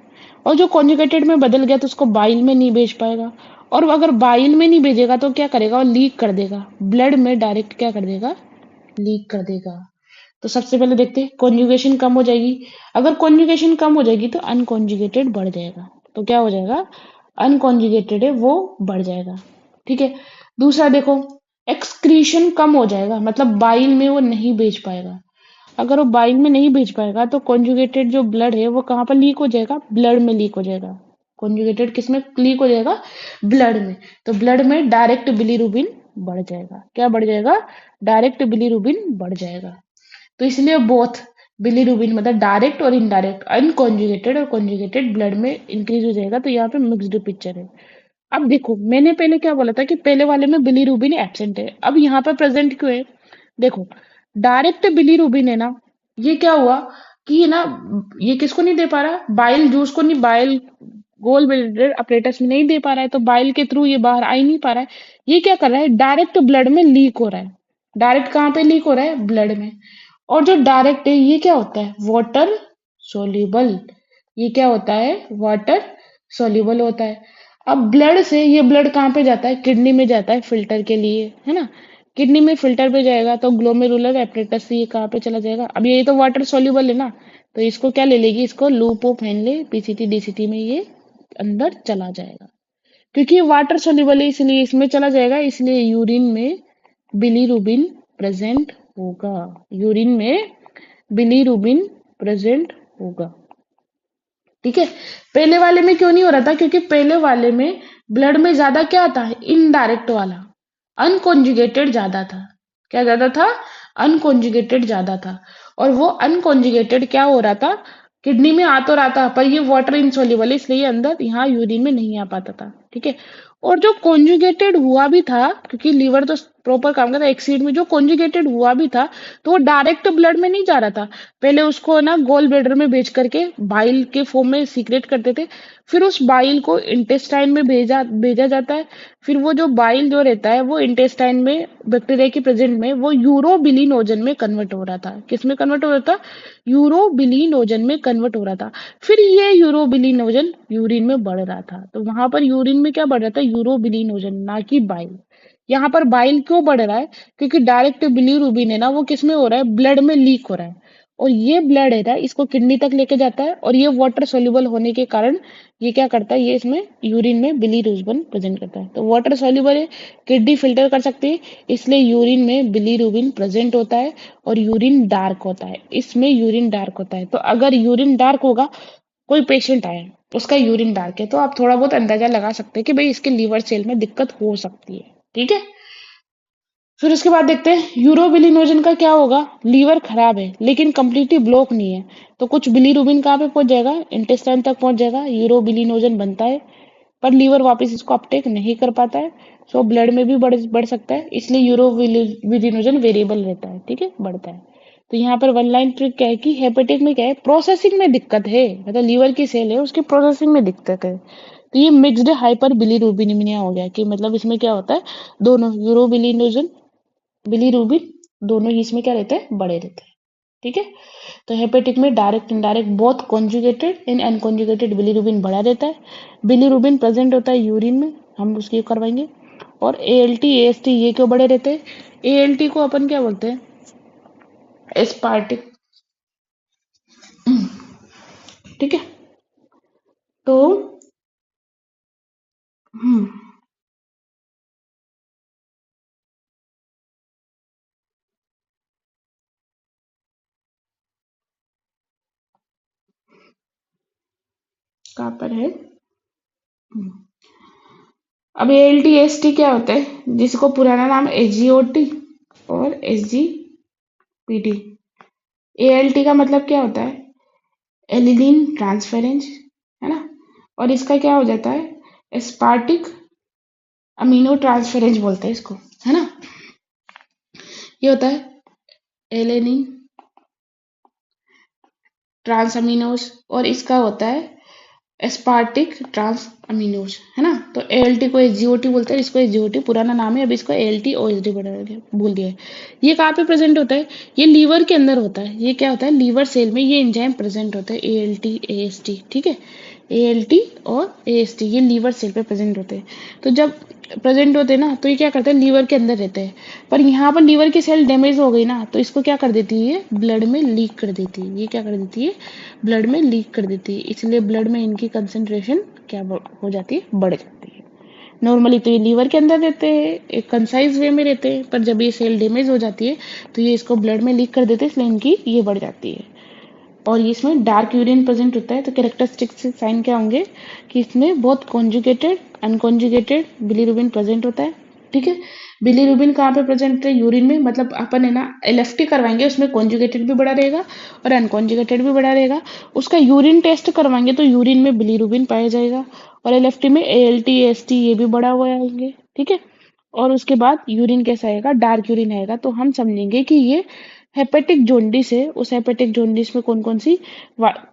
और जो कॉन्जुगेटेड में बदल गया तो उसको बाइल में नहीं भेज पाएगा, और अगर बाइल में नहीं भेजेगा तो क्या करेगा, वो लीक कर देगा ब्लड में, डायरेक्ट क्या कर देगा, लीक कर देगा। तो सबसे पहले देखते हैं, कॉन्जुगेशन कम हो जाएगी। अगर कॉन्जुगेशन कम हो जाएगी तो अनकॉन्जुगेटेड बढ़ जाएगा। तो क्या हो जाएगा, अनकॉन्जुगेटेड है वो बढ़ जाएगा, ठीक है। दूसरा देखो, एक्सक्रीशन कम हो जाएगा, मतलब बाइल में वो नहीं भेज पाएगा। अगर वो बाइल में नहीं भेज पाएगा तो कॉन्जुगेटेड जो ब्लड है वो कहाँ पर लीक हो जाएगा, ब्लड में लीक हो जाएगा। कॉन्जुगेटेड किस में लीक हो जाएगा, ब्लड में। तो ब्लड में डायरेक्ट बिलीरुबिन बढ़ जाएगा। क्या बढ़ जाएगा, डायरेक्ट बिलीरुबिन बढ़ जाएगा। तो इसलिए बोथ बिलीरुबिन, मतलब डायरेक्ट और इनडायरेक्ट, अनकॉन्जुगेटेड और कॉन्जुगेटेड ब्लड में इंक्रीज हो जाएगा। तो यहाँ पे मिक्स्ड पिक्चर है। अब देखो, मैंने पहले क्या बोला था कि पहले वाले में बिलीरुबिन एब्सेंट है, अब यहाँ पर प्रेजेंट क्यों है? देखो, डायरेक्ट बिलीरुबिन है ना, ये क्या हुआ कि ये ना, ये किसको नहीं दे पा रहा, बाइल जूस को नहीं, बाइल गोल ब्लैडर अपरेटस में नहीं दे पा रहा है, तो बाइल के थ्रू ये बाहर आ ही नहीं पा रहा है। ये क्या कर रहा है, डायरेक्ट ब्लड में लीक हो रहा है। डायरेक्ट कहाँ पे लीक हो रहा है, ब्लड में। और जो डायरेक्ट है ये क्या होता है, वाटर सोल्यूबल। ये क्या होता है, वाटर सोल्यूबल होता है। अब ब्लड से ये ब्लड कहाँ पे जाता है, किडनी में जाता है फिल्टर के लिए, है ना। किडनी में फिल्टर पे जाएगा तो ग्लोमेरुलर एपरेटस से ये कहाँ पे चला जाएगा। अब ये तो वाटर सोल्यूबल है ना, तो इसको क्या ले लेगी, इसको loop of Henle PCT DCT में ये अंदर चला जाएगा। क्योंकि ये वाटर सोल्यूबल है इसलिए इसमें चला जाएगा, इसलिए यूरिन में बिलीरुबिन प्रेजेंट होगा। यूरिन में बिलीरुबिन प्रेजेंट होगा, ठीक है। पहले वाले में क्यों नहीं हो रहा था, क्योंकि पहले वाले में ब्लड में ज्यादा क्या था, इनडायरेक्ट वाला, अनकॉन्जुगेटेड ज्यादा था। क्या ज्यादा था, अनकॉन्जुगेटेड ज्यादा था। और वो अनकॉन्जुगेटेड क्या हो रहा था, किडनी में आ तो रहा था पर ये वाटर इनसोल्यूबल है, इसलिए अंदर यहाँ यूरिन में नहीं आ पाता था, ठीक है। और जो कॉन्जुगेटेड हुआ भी था, क्योंकि लीवर तो प्रॉपर काम करता है, एक सीड में जो कॉन्जुगेटेड हुआ भी था तो वो डायरेक्ट ब्लड में नहीं जा रहा था। पहले उसको ना गोल ब्लेडर में भेज करके बाइल के फॉर्म में सीक्रेट करते थे, फिर उस बाइल को इंटेस्टाइन में भेजा भेजा जाता है। फिर वो जो बाइल जो रहता है वो इंटेस्टाइन में बैक्टीरिया के प्रेजेंट में वो यूरोबिलिनोजन में कन्वर्ट हो रहा था। किस में कन्वर्ट हो रहा था, यूरोबिलिनोजन में कन्वर्ट हो रहा था। फिर ये यूरोबिलिनोजन यूरिन में बढ़ रहा था, तो वहां पर यूरिन में क्या बढ़ रहा था, यूरोबिलिनोजन, ना कि बाइल। यहाँ पर बाइल क्यों बढ़ रहा है, क्योंकि डायरेक्ट बिलीरुबिन है ना, वो किस में हो रहा है, ब्लड में लीक हो रहा है। और ये ब्लड है ना, इसको किडनी तक लेके जाता है, और ये वाटर सोल्यूबल होने के कारण ये क्या करता है, ये इसमें यूरिन में बिलीरुबिन प्रेजेंट करता है। तो वाटर सोल्यूबल है, किडनी फिल्टर कर सकती है, इसलिए यूरिन में बिलीरुबिन प्रेजेंट होता है। और यूरिन डार्क होता है, इसमें यूरिन डार्क होता है। तो अगर यूरिन डार्क होगा, कोई पेशेंट आए उसका यूरिन डार्क है, तो आप थोड़ा बहुत अंदाजा लगा सकते हैं कि भाई इसके लीवर सेल में दिक्कत हो सकती है, ठीक है। फिर उसके बाद देखते हैं यूरोबिलिनोजन का क्या होगा। लीवर खराब है लेकिन कंप्लीटली ब्लॉक नहीं है, तो कुछ बिलीरुबिन कहाँ पे पहुंच जाएगा, इंटेस्टाइन तक पहुंच जाएगा, यूरोबिलिनोजन बनता है, पर लीवर वापस इसको अपटेक नहीं कर पाता है। सो ब्लड में भी बढ़ सकता है, इसलिए यूरोबिलिनोजन वेरिएबल रहता है, ठीक है, बढ़ता है। तो यहाँ पर वन लाइन ट्रिक क्या है कि हेपेटिक में क्या है, प्रोसेसिंग में दिक्कत है, मतलब लीवर की सेल है उसकी प्रोसेसिंग में दिक्कत है। तो ये मिक्स्ड हाइपर बिलीरुबिनिमिया हो गया, कि मतलब इसमें क्या होता है, दोनों यूरोबिलिनोजन बिलीरुबिन दोनों ही इसमें क्या रहते हैं, बड़े रहते हैं, ठीक है। तो हेपेटिक में डायरेक्ट इनडायरेक्ट बोथ कॉन्जुगेटेड इन अनकॉन्जुगेटेड बिलीरुबिन बढ़ा रहता है। बिलीरुबिन प्रेजेंट होता है यूरिन में, हम उसकी करवाएंगे। और एएलटी एएसटी ये क्यों बड़े रहते हैं, एएलटी को अपन क्या बोलते हैं, एस्पार्टिक, ठीक है। तो हम्म, कहाँ पर है, हम्म। अब एएलटी एएसटी क्या होता है, जिसको पुराना नाम एसजीओटी और एसजीपीटी, ALT का मतलब क्या होता है? एलिलीन ट्रांसफेरेंस, है ना। और इसका क्या हो जाता है? एस्पार्टिक अमीनो ट्रांसफेरेंस बोलते हैं इसको, है ना। ये होता है एलेनिन ट्रांस अमीनोस, और इसका होता है एस्पार्टिक ट्रांस अमीनोस, है ना। तो ALT को SGOT बोलते हैं, इसको SGOT पुराना नाम है, अब इसको ALT OSD बोल दिया है। ये कहाँ पे प्रेजेंट होता है? ये लीवर के अंदर होता है। ये क्या होता है? लीवर सेल में ये एंजाइम प्रेजेंट होता है, ALT AST, ठीक है। ALT और AST ये लीवर सेल पे प्रेजेंट होते हैं। तो जब प्रेजेंट होते हैं ना, तो ये क्या करते हैं? लीवर के अंदर रहते हैं। पर यहाँ पर लीवर की सेल डैमेज हो गई ना, तो इसको क्या कर देती है? ब्लड में लीक कर देती है। ये क्या कर देती है? ब्लड में लीक कर देती है। इसलिए ब्लड में इनकी कंसंट्रेशन क्या हो जाती है? बढ़ जाती है। नॉर्मली तो ये लीवर के अंदर रहते हैं, एक कंसाइज वे में रहते हैं, पर जब ये सेल डैमेज हो जाती है तो ये इसको ब्लड में लीक कर देते हैं, इसलिए इनकी ये बढ़ जाती है। और इसमें डार्क यूरिन प्रेजेंट होता है। तो कैरेक्टरिस्टिक साइन क्या होंगे? कि इसमें बहुत कॉन्जुगेटेड अनकॉन्जुगेटेड बिलीरुबिन प्रेजेंट होता है, ठीक है। बिलीरुबिन कहाँ पे प्रेजेंट है? यूरिन में। मतलब अपन है ना LFT करवाएंगे, उसमें कॉन्जुगेटेड भी बड़ा रहेगा और अनकॉन्जुगेटेड भी बड़ा रहेगा। उसका यूरिन टेस्ट करवाएंगे तो यूरिन में बिलीरुबिन पाया जाएगा, और LFT में ALT AST ये भी बड़ा हुआ आएंगे, ठीक है। और उसके बाद यूरिन कैसा आएगा? डार्क यूरिन आएगा। तो हम समझेंगे कि ये हेपेटिक जोंडिस है। उस हेपेटिक जोंडिस में कौन कौन सी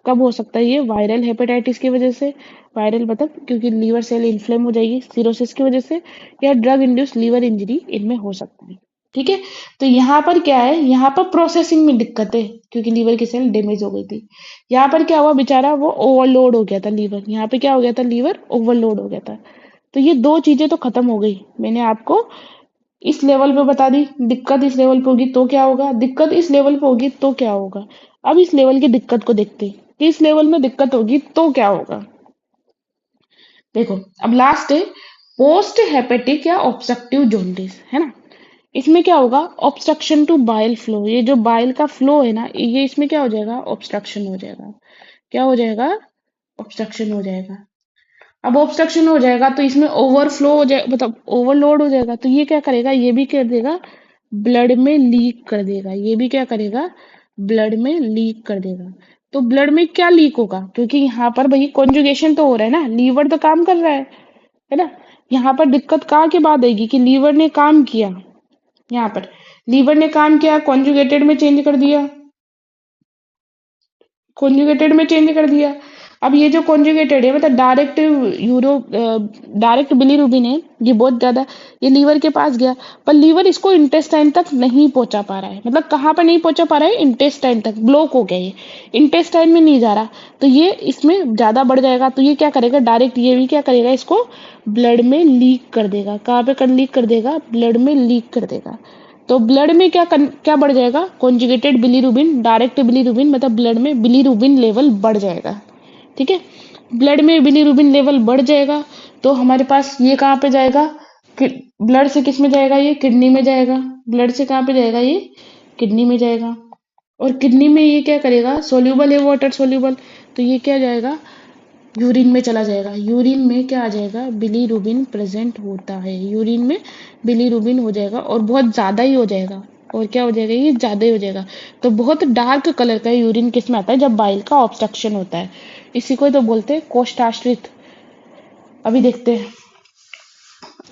कब हो सकता है? ये वायरल हेपेटाइटिस की वजह से, वायरल मतलब क्योंकि लीवर सेल इन्फ्लेम हो जाएगी सिरोसिस की वजह से, या ड्रग इंड्यूस लीवर इंजरी इनमें हो सकता है, ठीक है। तो यहाँ पर क्या है? यहाँ पर प्रोसेसिंग में दिक्कत है, क्योंकि लीवर की सेल डैमेज हो गई थी। यहाँ पर क्या हुआ? बेचारा वो ओवरलोड हो गया था लीवर। यहाँ पे क्या हो गया था? लीवर ओवरलोड हो गया था। तो ये दो चीजें तो खत्म हो गई। मैंने आपको इस लेवल पे बता दी। दिक्कत इस लेवल पे होगी तो क्या होगा? दिक्कत इस लेवल पे होगी तो क्या होगा? अब इस लेवल की दिक्कत को देखते हैं कि इस लेवल में दिक्कत होगी तो क्या होगा। देखो, अब लास्ट है पोस्ट हेपेटिक या ऑब्स्ट्रक्टिव जोंडिस, है ना। इसमें क्या होगा? Obstruction to bile flow. ये जो बाइल का फ्लो है ना, ये इसमें क्या हो जाएगा? ऑब्स्ट्रक्शन हो जाएगा। क्या हो जाएगा? ऑब्स्ट्रक्शन हो जाएगा। अब ऑब्स्ट्रक्शन हो जाएगा तो इसमें ओवरफ्लो हो जाएगा, मतलब ओवरलोड हो जाएगा। तो ये क्या करेगा? ये भी कर देगा, ब्लड में लीक कर देगा। ये भी क्या करेगा? ब्लड में लीक कर देगा। तो ब्लड में क्या लीक होगा? क्योंकि यहाँ पर भाई कॉन्जुगेशन तो हो रहा है ना, लीवर तो काम कर रहा है ना। यहाँ पर दिक्कत कहाँ के बाद आएगी? कि लीवर ने काम किया। यहाँ पर लीवर ने काम किया, कॉन्जुगेटेड में चेंज कर दिया, कॉन्जुगेटेड में चेंज कर दिया। अब ये जो कॉन्जुगेटेड है, मतलब डायरेक्ट बिलीरुबिन है, ये बहुत ज्यादा, ये लीवर के पास गया, पर लीवर इसको इंटेस्टाइन तक नहीं पहुंचा पा रहा है। मतलब कहाँ पर नहीं पहुंचा पा रहा है? इंटेस्टाइन तक ब्लॉक हो गया, ये इंटेस्टाइन में नहीं जा रहा। तो ये इसमें ज्यादा बढ़ जाएगा। तो ये क्या करेगा? डायरेक्ट ये भी क्या करेगा? इसको ब्लड में लीक कर देगा। कहाँ पे कर लीक कर देगा? ब्लड में लीक कर देगा। तो ब्लड में क्या बढ़ जाएगा? कॉन्जुगेटेड बिलीरुबिन, डायरेक्ट बिलीरुबिन, मतलब ब्लड में बिलीरुबिन लेवल बढ़ जाएगा, ठीक है। ब्लड में बिलीरुबिन लेवल बढ़ जाएगा तो हमारे पास ये कहाँ पे जाएगा? ब्लड से किस में जाएगा? ये किडनी में जाएगा। ब्लड से कहाँ पे जाएगा? ये किडनी में जाएगा। और किडनी में ये क्या करेगा? सोल्यूबल है, वाटर सोल्यूबल। तो ये क्या जाएगा? यूरिन में चला जाएगा। यूरिन में क्या आ जाएगा? बिलीरुबिन प्रेजेंट होता है। यूरिन में बिलीरुबिन हो जाएगा और बहुत ज्यादा ही हो जाएगा। और क्या हो जाएगा? ये ज्यादा ही हो जाएगा। तो बहुत डार्क कलर का यूरिन किस में आता है? जब बाइल का ऑब्स्ट्रक्शन होता है। इसी को तो बोलते हैं कोष्ठाश्रित। अभी देखते हैं।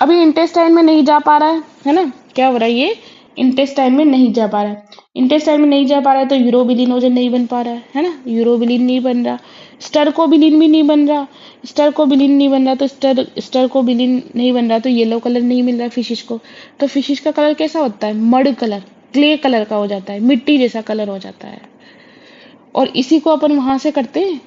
अभी इंटेस्टाइन में नहीं जा पा रहा है ना। क्या हो रहा है? ये इंटेस्टाइन में नहीं जा पा रहा है। इंटेस्टाइन में नहीं जा पा रहा है तो यूरोबिलिनोजन नहीं बन पा रहा है ना। यूरोबिलिन नहीं बन रहा, स्टरकोबिलिन भी नहीं बन रहा। स्टरकोबिलिन नहीं बन रहा तो स्टरकोबिलिन नहीं बन रहा तो येलो कलर नहीं मिल रहा फिशिश को। तो फिशिश का कलर कैसा होता है? मड कलर, क्ले कलर का हो जाता है, मिट्टी जैसा कलर हो जाता है। और इसी को अपन वहां से करते हैं,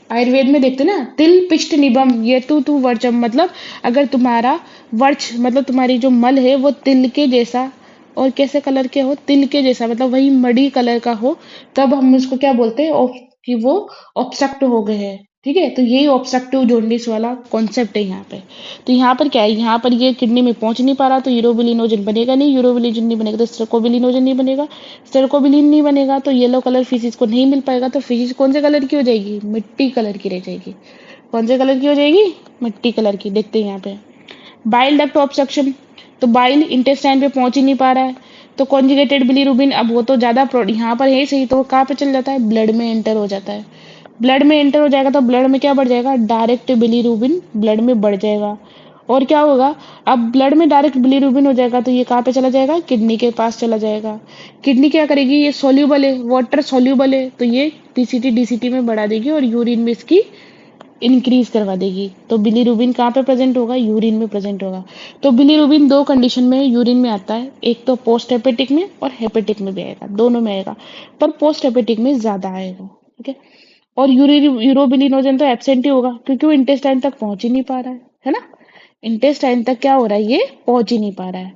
आयुर्वेद में देखते ना, तिल पिष्ट निबम ये तू वर्चम। मतलब अगर तुम्हारा वर्च, मतलब तुम्हारी जो मल है वो तिल के जैसा और कैसे कलर के हो? तिल के जैसा, मतलब वही मडी कलर का हो, तब हम उसको क्या बोलते हैं? कि वो ऑब्स्ट्रक्ट हो गए हैं, ठीक है। तो यही ऑब्स्ट्रक्टिव जॉन्डिस वाला कॉन्सेप्ट है यहाँ पे। तो यहाँ पर क्या है? यहाँ पर ये किडनी में पहुंच नहीं पा रहा तो यूरोबिलिनोजन बनेगा नहीं, यूरोबिलिनोजन नहीं बनेगा तो स्टरकोबिलिनोजन नहीं बनेगा, स्टरकोबिलिन नहीं बनेगा तो येलो कलर फिशिस को नहीं मिल पाएगा। तो फिशिस कौन से कलर की हो जाएगी? मिट्टी कलर की रह जाएगी। कौन से कलर की हो जाएगी? मिट्टी कलर की। देखते हैं यहाँ पे बाइल डक्ट ऑब्स्ट्रक्शन। तो बाइल इंटेस्टाइन पे पहुंच ही नहीं पा रहा है तो कॉन्जुगेटेड बिलीरुबिन अब वो तो ज्यादा यहाँ पर है सही, तो वो कहाँ पे चल जाता है, ब्लड में एंटर हो जाता है। ब्लड में एंटर हो जाएगा तो ब्लड में क्या बढ़ जाएगा, डायरेक्ट बिलीरुबिन ब्लड में बढ़ जाएगा। और क्या होगा, अब ब्लड में डायरेक्ट बिलीरुबिन हो जाएगा तो ये कहाँ पे चला जाएगा, किडनी के पास चला जाएगा। किडनी क्या करेगी, ये सोल्यूबल है, वाटर सोल्यूबल है, तो ये पीसीटी डीसीटी में बढ़ा देगी और यूरिन में इसकी इंक्रीज करवा देगी। तो बिलीरुबिन कहाँ पे प्रेजेंट होगा, यूरिन में प्रेजेंट होगा। तो बिलीरुबिन दो कंडीशन में यूरिन में आता है, एक तो पोस्ट हेपेटिक में और हेपेटिक में भी आएगा, दोनों में आएगा, पर पोस्ट हेपेटिक में ज्यादा आएगा। ठीक है। और यूरोबिलिनोजन तो एब्सेंट ही होगा क्योंकि वो इंटेस्टाइन तक पहुंच ही नहीं पा रहा है ना। इंटेस्टाइन तक क्या हो रहा है, ये पहुंच ही नहीं पा रहा है।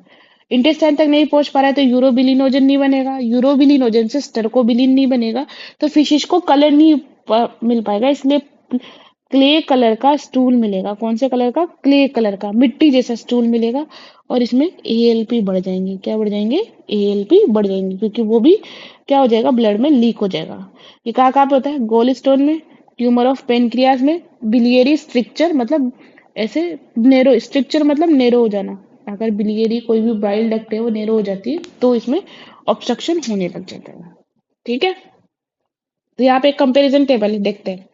इंटेस्टाइन तक नहीं पहुंच पा रहा है तो यूरोबिलिनोजन नहीं बनेगा, यूरोबिलिनोजन से स्टर्कोबिलिन नहीं बनेगा, तो फिशिश को कलर नहीं मिल पाएगा, इसलिए क्ले कलर का स्टूल मिलेगा। कौन से कलर का, क्ले कलर का, मिट्टी जैसा स्टूल मिलेगा। और इसमें एएलपी बढ़ जाएंगे, क्या बढ़ जाएंगे, एएलपी बढ़ जाएंगे, क्योंकि वो भी क्या हो जाएगा, ब्लड में लीक हो जाएगा। ये कहाँ कहाँ पे होता है, गोल स्टोन में, ट्यूमर ऑफ पेनक्रियाज में, बिलियरी स्ट्रिक्चर मतलब ऐसे नेरो, स्ट्रिक्चर मतलब नेरो हो जाना। अगर बिलियरी कोई भी बाइल डक्ट है वो नेरो हो जाती है तो इसमें ऑब्स्ट्रक्शन होने लग जाता है। ठीक है। तो यहाँ पे एक कंपैरिजन टेबल है, देखते हैं।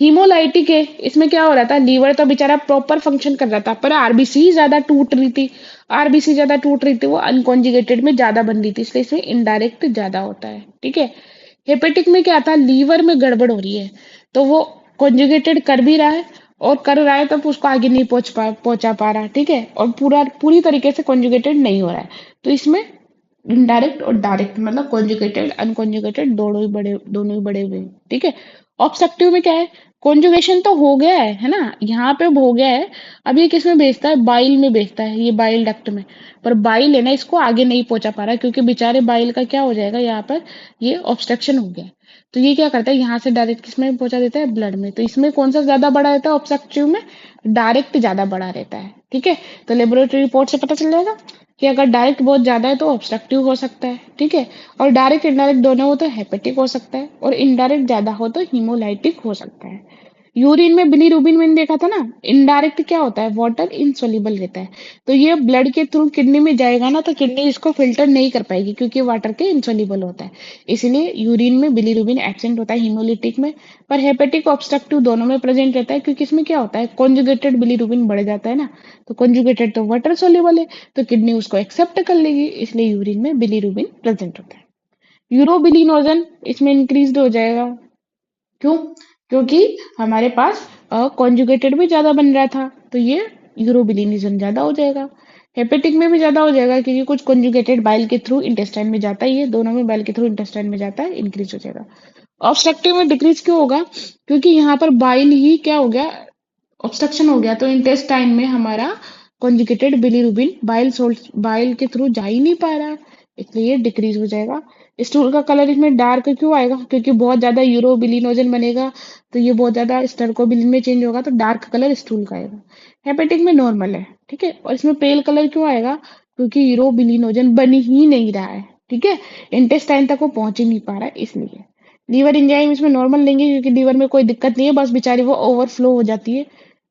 हीमोलाइटिक है, इसमें क्या हो रहा था, लीवर तो बेचारा प्रॉपर फंक्शन कर रहा था पर आरबीसी ज्यादा टूट रही थी। आरबीसी ज्यादा टूट रही थी, वो अनकॉन्जुगेटेड में ज्यादा बन रही थी, इसलिए इसमें इनडायरेक्ट ज्यादा होता है। ठीक है। हेपेटिक में क्या था, लीवर में गड़बड़ हो रही है, तो वो कॉन्जुगेटेड कर भी रहा है, और कर रहा है तो उसको आगे नहीं पहुंचा पा रहा। ठीक है। और पूरी तरीके से कॉन्जुगेटेड नहीं हो रहा है, तो इसमें इनडायरेक्ट और डायरेक्ट मतलब कॉन्जुगेटेड अनकॉन्जुगेटेड दोनों ही बड़े हुए हैं। ठीक है। ऑब्स्ट्रक्टिव में क्या है, कॉन्जुगेशन तो हो गया है ना, यहाँ पे हो गया है। अब ये किस में भेजता है, बाइल में भेजता है, ये बाइल डक्ट में। पर बाइल है ना, इसको आगे नहीं पहुंचा पा रहा है, क्योंकि बेचारे बाइल का क्या हो जाएगा, यहाँ पर ये ऑब्स्ट्रक्शन हो गया है। तो ये क्या करता है, यहाँ से डायरेक्ट किसमें पहुंचा देता है, ब्लड में। तो इसमें कौन सा ज्यादा बड़ा रहता है, ऑब्स्ट्रक्टिव में डायरेक्ट ज्यादा बड़ा रहता है। ठीक है। तो लेबोरेटरी रिपोर्ट से पता चल जाएगा कि अगर डायरेक्ट बहुत ज्यादा है तो ऑब्स्ट्रक्टिव हो सकता है। ठीक है। और डायरेक्ट इनडायरेक्ट दोनों हो तो हेपेटिक हो सकता है, और इनडायरेक्ट ज्यादा हो तो हीमोलाइटिक हो सकता है। यूरिन में बिलीरुबिन मैंने देखा था ना, इनडायरेक्ट क्या होता है, वाटर इनसोल्यूबल रहता है। तो ये ब्लड के थ्रू किडनी में जाएगा ना, तो किडनी इसको फिल्टर नहीं कर पाएगी क्योंकि वाटर के इनसोल्यूबल होता है। इसलिए यूरिन में बिलीरुबिन एब्सेंट होता है हीमोलिटिक में। पर हेपेटिक ऑब्स्ट्रक्टिव दोनों में प्रेजेंट रहता है, क्योंकि इसमें क्या होता है, कॉन्जुगेटेड बिलीरुबिन बढ़ जाता है ना। तो कॉन्जुगेटेड तो वाटर सोल्यूबल है, तो किडनी उसको एक्सेप्ट कर लेगी, इसलिए यूरिन में बिलीरुबिन प्रेजेंट होता है। यूरोबिलिनोजन इसमें इंक्रीज हो जाएगा। क्यों, क्योंकि हमारे पास कॉन्जुगेटेड भी ज्यादा बन रहा था, तो ये यूरोबिलिनिज्म ज्यादा हो जाएगा। हेपेटिक में भी ज्यादा हो जाएगा, क्योंकि कुछ कॉन्जुगेटेड बाइल के थ्रू इंटेस्टाइन में जाता ही है, दोनों में बाइल के थ्रू इंटेस्टाइन में जाता है, इंक्रीज हो जाएगा। ऑब्स्ट्रक्टिव में डिक्रीज क्यों होगा, क्योंकि यहाँ पर बाइल ही क्या हो गया, ऑब्स्ट्रक्शन हो गया, तो इंटेस्टाइन में हमारा कॉन्जुगेटेड बिलीरुबिन बाइल के थ्रू जा ही नहीं पा रहा है, इसलिए ये डिक्रीज हो जाएगा। स्टूल का कलर इसमें डार्क क्यों आएगा, क्योंकि बहुत ज्यादा यूरोबिलिनोजन बनेगा, तो ये बहुत ज्यादा स्टर्कोबिलिन में चेंज होगा, तो डार्क कलर स्टूल का आएगा। हेपेटिक में नॉर्मल है। ठीक है। और इसमें पेल कलर क्यों आएगा, क्योंकि यूरोबिलिनोजन बन ही नहीं रहा है। ठीक है। इंटेस्टाइन तक वो पहुंच ही नहीं पा रहा है, इसलिए लीवर एंजाइम इसमें नॉर्मल लेंगे, क्योंकि लीवर में कोई दिक्कत नहीं है, बस बेचारी वो ओवरफ्लो हो जाती है।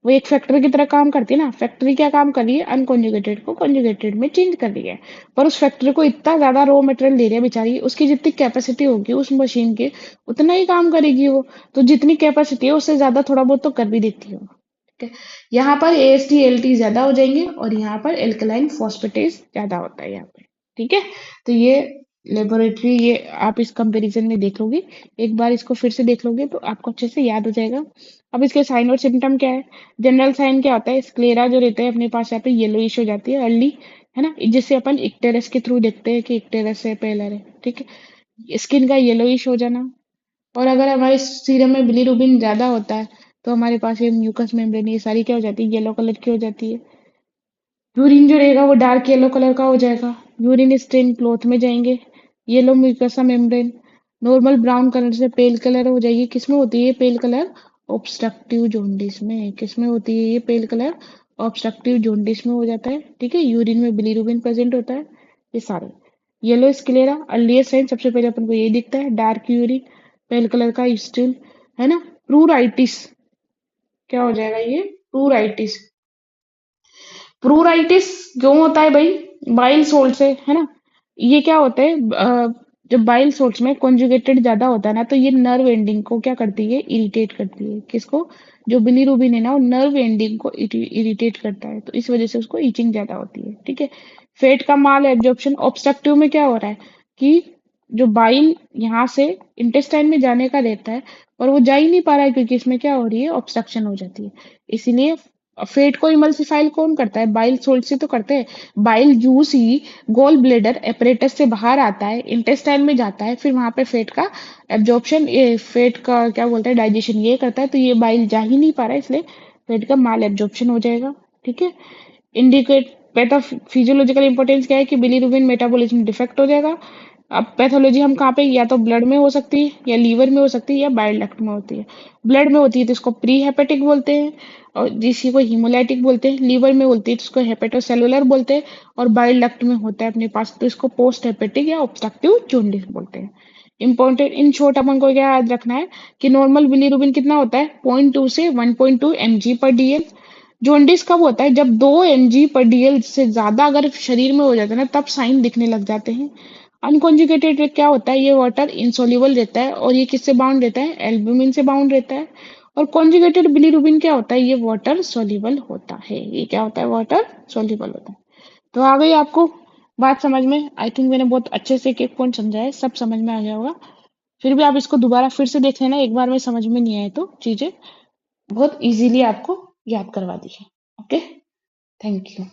वो एक फैक्ट्री की तरह काम करती है ना, फैक्ट्री क्या काम कर रही है, अनकॉन्जुगेटेड को कॉन्जुगेटेड में चेंज कर रही है। पर उस फैक्ट्री को इतना ज्यादा रॉ मटेरियल दे रही है बेचारी, उसकी जितनी कैपेसिटी होगी उस मशीन की, उतना ही काम करेगी वो। तो जितनी कैपेसिटी है उससे ज्यादा थोड़ा बहुत तो कर भी देती है वो। ठीक है। यहाँ पर एएसटी एलटी ज्यादा हो जाएंगे, और यहाँ पर एल्कलाइन फॉस्फेटेज ज्यादा होता है यहाँ पे। ठीक है। तो ये लेबोरेटरी, ये आप इस कंपैरिजन में देख लोगे, एक बार इसको फिर से देख लोगे तो आपको अच्छे से याद हो जाएगा। अब इसके साइन और सिम्टम क्या है, जनरल साइन क्या होता है, स्क्लेरा जो रहता है अपने पास यहाँ पे येलोइश हो जाती है अर्ली, है ना, जिससे अपन इक्टेरस के थ्रू देखते हैं कि इक्टेरस है पेलर है। ठीक है। स्किन का येलोइश हो जाना। और अगर हमारे सीरम में बिलीरुबिन ज्यादा होता है तो हमारे पास ये म्यूकस मेम्ब्रेन, ये सारी क्या हो जाती है, येलो कलर की हो जाती है। यूरिन जो रहेगा वो डार्क येलो कलर का हो जाएगा, यूरिन स्टेन क्लोथ में जाएंगे, yellow mucosa membrane normal brown colour से पेल कलर हो जाएगी। किसमें होती है ये पेल कलर, ऑब्स्ट्रक्टिव जोंडिस में। किसमें होती है ये पेल कलर, ऑब्स्ट्रक्टिव जोंडिस में हो जाता है। ठीक है। यूरिन में बिलीरुबिन प्रेजेंट होता है। ये सारे येलो स्क्लेरा अर्लीस्ट साइन, सबसे पहले अपन को ये दिखता है, डार्क यूरिन, पेल कलर का स्टूल, है ना। प्रूराइटिस क्या हो जाएगा, ये प्रूराइटिस। प्रूराइटिस क्यों होता है भाई, बाइल सोल्ट से, है ना। ये क्या होता है, जब बाइल सोर्स में कॉन्जुगेटेड ज्यादा होता है ना, तो ये नर्व एंडिंग को क्या करती है, इरिटेट करती है। किसको? जो बिलीरुबिन है ना, वो नर्व एंडिंग को इरिटेट करता है, तो इस वजह से उसको ईचिंग ज्यादा होती है। ठीक है। फेट का माल एब्जॉर्प्शन ऑब्स्ट्रक्टिव में क्या हो रहा है कि जो बाइल यहाँ से इंटेस्टाइन में जाने का रहता है, और वो जा ही नहीं पा रहा है, क्योंकि इसमें क्या हो रही है, ऑब्स्ट्रक्शन हो जाती है। इसीलिए फेट को इमल्सिफाई कौन करता है? बाइल सोल्ट से तो करते हैं। बाइल जूस ही गोल ब्लेडर एपरेटस से बाहर आता है, इंटेस्टाइन में जाता है, फिर वहां पे फेट का एब्जॉर्प्शन, ये फेट का क्या बोलते हैं, डाइजेशन ये करता है, तो ये बाइल जा ही नहीं पा रहा है, इसलिए फेट का माल एब्जॉर्प्शन हो जाएगा। ठीक है। इंडिकेट पैथोफिजियोलॉजिकल इंपॉर्टेंस क्या है कि बिलीरुबिन मेटाबॉलिज्म डिफेक्ट हो जाएगा। अब पैथोलॉजी हम कहाँ पे, या तो ब्लड में हो सकती है, या लीवर में हो सकती है, या बाइल डक्ट में होती है। ब्लड में होती है तो इसको प्री हेपेटिक बोलते हैं, और जिसी को हीमोलाइटिक बोलते हैं। लीवर में होती है तो इसको हेपेटोसेलुलर बोलते हैं, और बाइल डक्ट में होता है अपने पास तो इसको पोस्ट हेपेटिक या ऑब्स्ट्रक्टिव जॉन्डिस बोलते हैं। इंपॉर्टेंट, इन शॉर्ट अपन को क्या याद रखना है कि नॉर्मल बिलीरुबिन कितना होता है, 0.2 से 1.2 mg/dl। जॉन्डिस कब होता है? जब 2 mg/dl से ज्यादा अगर शरीर में हो जाता है ना, तब साइन दिखने लग जाते हैं। अनकॉन्जुगेटेड क्या होता है, ये वाटर इंसोल्यूबल रहता है, और ये किससे बाउंड रहता है, एल्ब्यूमिन से बाउंड रहता है। और कॉन्जुगेटेड बिलीरुबिन क्या होता है, ये वाटर सोल्यूबल होता है। ये क्या होता है, वाटर सोल्यूबल होता है। तो आ गई आपको बात समझ में? आई थिंक मैंने बहुत अच्छे से एक एक पॉइंट समझाया है, सब समझ में आ गया होगा। फिर भी आप इसको दोबारा फिर से देख लेना, एक बार में समझ में नहीं आए तो चीजें बहुत इजीली आपको याद करवा दी है। Okay, thank you.